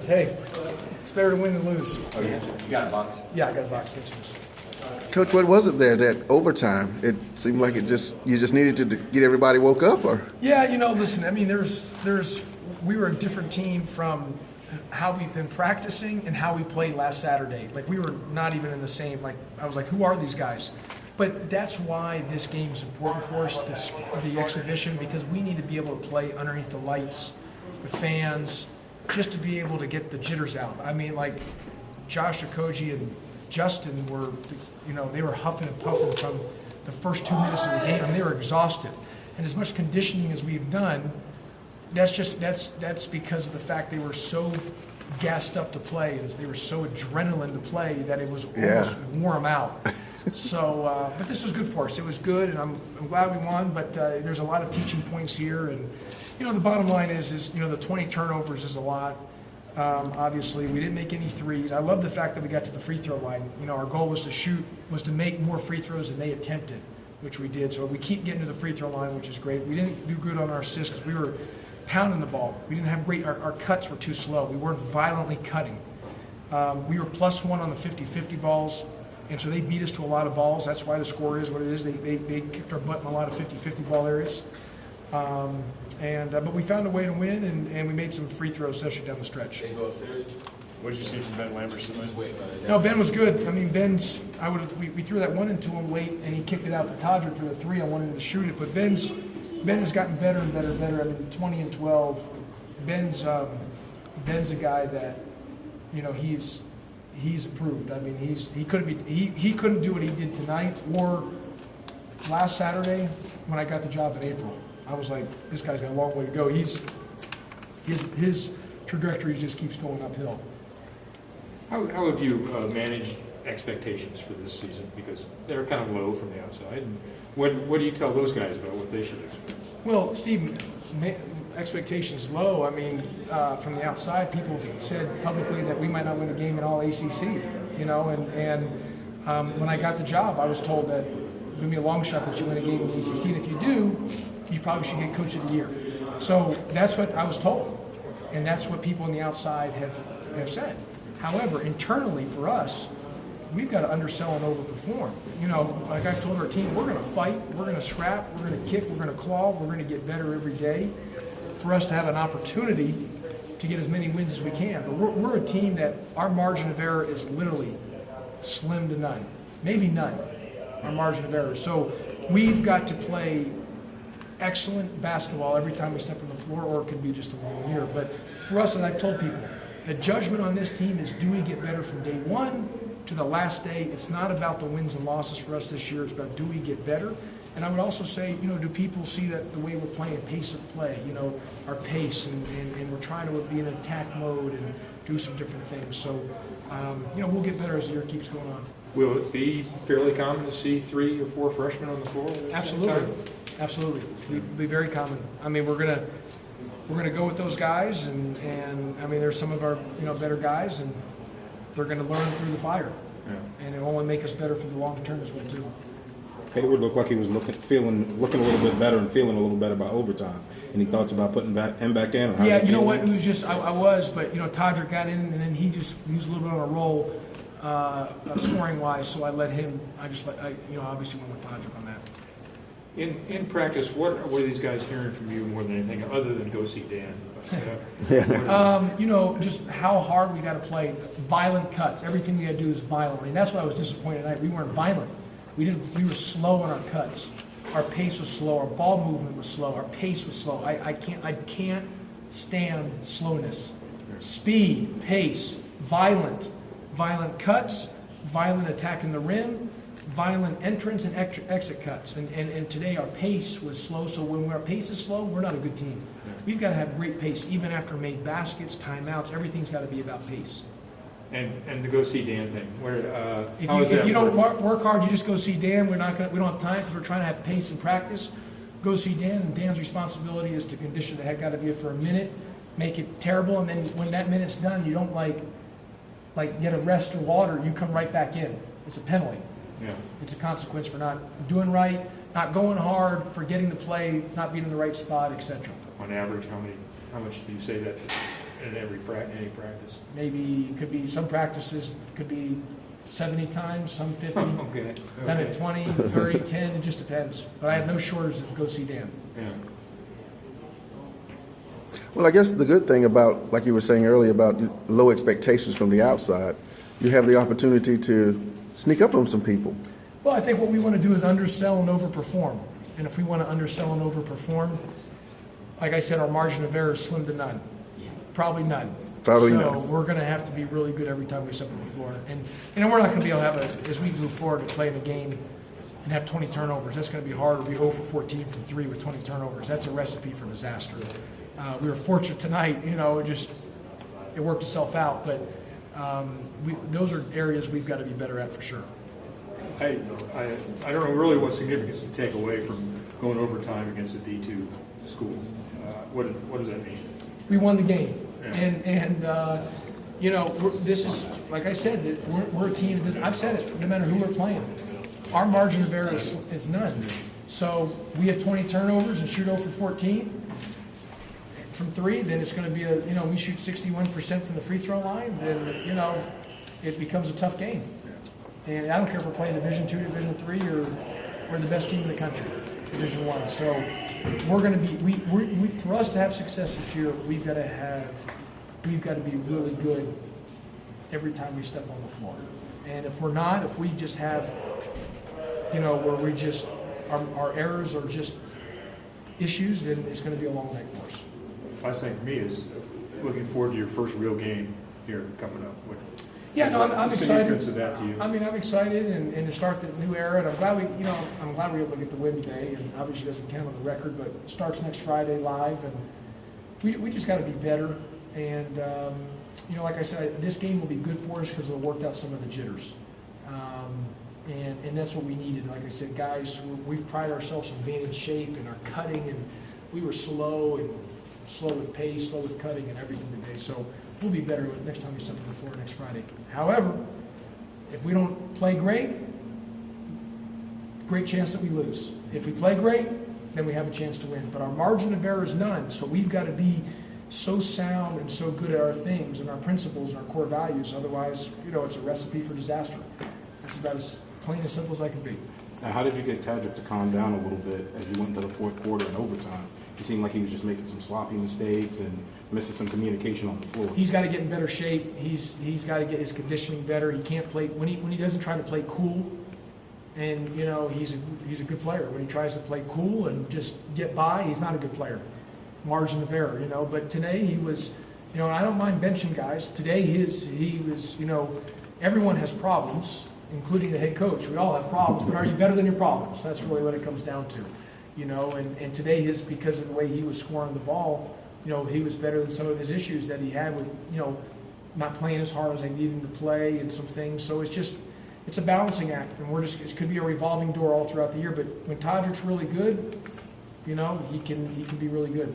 Hey, it's better to win than lose. Oh, yeah? You got a box? Yeah, I got a box. Thanks. Coach, what was it there, that overtime? It seemed like you just needed to get everybody woke up, or? Yeah, listen, I mean, we were a different team from how we've been practicing and how we played last Saturday. Like, we were not even in the same, I was like, who are these guys? But that's why this game is important for us, the exhibition, because we need to be able to play underneath the lights, the fans, just to be able to get the jitters out. I mean, like, Josh Okoji and Justin were, they were huffing and puffing from the first 2 minutes of the game, and they were exhausted. And as much conditioning as we've done, that's because of the fact they were so gassed up to play, and they were so adrenaline to play that it was almost wore them out. So, but this was good for us. It was good, and I'm glad we won. But there's a lot of teaching points here, and the bottom line is the 20 turnovers is a lot. Obviously, we didn't make any threes. I love the fact that we got to the free throw line. Our goal was to make more free throws than they attempted, which we did. So we keep getting to the free throw line, which is great. We didn't do good on our assists because we were pounding the ball. We didn't have great. Our cuts were too slow. We weren't violently cutting. We were +1 on the 50-50 balls. And so they beat us to a lot of balls. That's why the score is what it is. They kicked our butt in a lot of 50-50 ball areas. But we found a way to win, and we made some free throws, especially down the stretch. What did you see from Ben Lambert? No, Ben was good. I mean, we threw that one into him late, and he kicked it out to Todrick for the 3. I wanted him to shoot it, but Ben has gotten better and better and better. I mean, 20 and 12. Ben's a guy that, he's improved. I mean, he couldn't do what he did tonight or last Saturday when I got the job in April. I was like, this guy's got a long way to go. His trajectory just keeps going uphill. How have you managed expectations for this season? Because they're kind of low from the outside. And what do you tell those guys about what they should expect? Well, Steve, expectations low. I mean, from the outside, people said publicly that we might not win a game in all ACC. And when I got the job, I was told that it's going to be a long shot that you win a game in the ACC, and if you do, you probably should get Coach of the Year. So that's what I was told, and that's what people on the outside have said. However, internally for us, we've got to undersell and overperform. Like I've told our team, we're going to fight, we're going to scrap, we're going to kick, we're going to claw, we're going to get better every day for us to have an opportunity to get as many wins as we can. But we're a team that our margin of error is literally slim to none, maybe none, our margin of error. So we've got to play excellent basketball every time we step on the floor, or it could be just a long year. But for us, and I've told people, the judgment on this team is, do we get better from day one to the last day? It's not about the wins and losses for us this year. It's about, do we get better? And I would also say, do people see that the way we're playing, pace of play, our pace, and we're trying to be in attack mode and do some different things. So, we'll get better as the year keeps going on. Will it be fairly common to see 3 or 4 freshmen on the floor? Absolutely. It'll be very common. I mean, we're gonna go with those guys, and I mean, there's some of our better guys, and they're gonna learn through the fire, and it'll only make us better for the long term as well too. Hayward looked like he was looking a little bit better and feeling a little better about overtime. Any thoughts about putting him back in? Or Yeah, you know what? It was just I was, but Todrick got in, and then he was a little bit on a roll, scoring wise. So I let him. Obviously went with Todrick on that. In practice, what were these guys hearing from you more than anything, other than go see Dan? Just how hard we got to play. Violent cuts. Everything we got to do is violent. And that's why I was disappointed tonight. We weren't violent. We were slow on our cuts. Our pace was slow. Our ball movement was slow. Our pace was slow. I can't stand slowness. Speed, pace, violent cuts, violent attack in the rim, violent entrance and exit cuts. And today our pace was slow. So when our pace is slow, we're not a good team. We've got to have great pace, even after made baskets, timeouts. Everything's got to be about pace. And the go see Dan thing, if you don't work hard, you just go see Dan. We don't have time because we're trying to have pace and practice. Go see Dan, and Dan's responsibility is to condition the heck out of you for a minute, make it terrible, and then when that minute's done, you don't like get a rest or water. You come right back in. It's a penalty. Yeah. It's a consequence for not doing right, not going hard, forgetting to play, not being in the right spot, etc. On average, how much do you say that? in any practice? Maybe, it could be, some practices could be 70 times, some 50. Okay. Then at 20, 30, 10, it just depends. But I have no shortage to go see Dan. Yeah. Well, I guess the good thing about, like you were saying earlier, about low expectations from the outside, you have the opportunity to sneak up on some people. Well, I think what we want to do is undersell and overperform. And if we want to undersell and overperform, like I said, our margin of error is slim to none. Probably none. Probably so none. We're going to have to be really good every time we step on the floor. And we're not going to be able to have as we move forward to play in the game and have 20 turnovers. That's going to be hard. We'll be 0 for 14 from 3 with 20 turnovers. That's a recipe for disaster. We were fortunate tonight, it worked itself out. But those are areas we've got to be better at for sure. I don't know really what significance to take away from going overtime against a D2 school. What does that mean? We won the game. Yeah. This is, like I said, that we're a team that, I've said it, no matter who we're playing, our margin of error is none. So we have 20 turnovers and shoot 0 for 14 from 3, then it's going to be we shoot 61% from the free throw line, then, it becomes a tough game. And I don't care if we're playing Division II, Division III, or we're the best team in the country, Division I. So we're going to be, for us to have success this year, we've got to be really good every time we step on the floor. And if we're not, if we just have, where we just, our errors are just issues, then it's going to be a long night for us. Last thing for me is looking forward to your first real game here coming up. Yeah, no, I'm What's the excited. significance of that to you? I mean, I'm excited and to start the new era. And I'm glad we're able to get the win today. And obviously, it doesn't count on the record, but it starts next Friday live, and we just got to be better. And like I said, this game will be good for us because it'll work out some of the jitters. And that's what we needed. Like I said, guys, we've prided ourselves on being in shape and our cutting, and we were slow with pace, slow with cutting, and everything today. So we'll be better next time we step on the floor next Friday. However, if we don't play great chance that we lose. If we play great, then we have a chance to win. But our margin of error is none, so we've got to be so sound and so good at our things and our principles and our core values. Otherwise, it's a recipe for disaster. That's about as plain and simple as I can be. Now, how did you get Tadrick to calm down a little bit as you went into the fourth quarter and overtime? It seemed like he was just making some sloppy mistakes and missing some communication on the floor. He's got to get in better shape. He's got to get his conditioning better. He can't play when he doesn't try to play cool. And he's a good player. When he tries to play cool and just get by, he's not a good player. Margin of error, But today he was, I don't mind benching guys. Today he was, everyone has problems, including the head coach. We all have problems, but are you better than your problems? That's really what it comes down to. And today because of the way he was scoring the ball, he was better than some of his issues that he had with, not playing as hard as I needed him to play and some things. So it's a balancing act, and it could be a revolving door all throughout the year. But when Todrick's really good, he can be really good.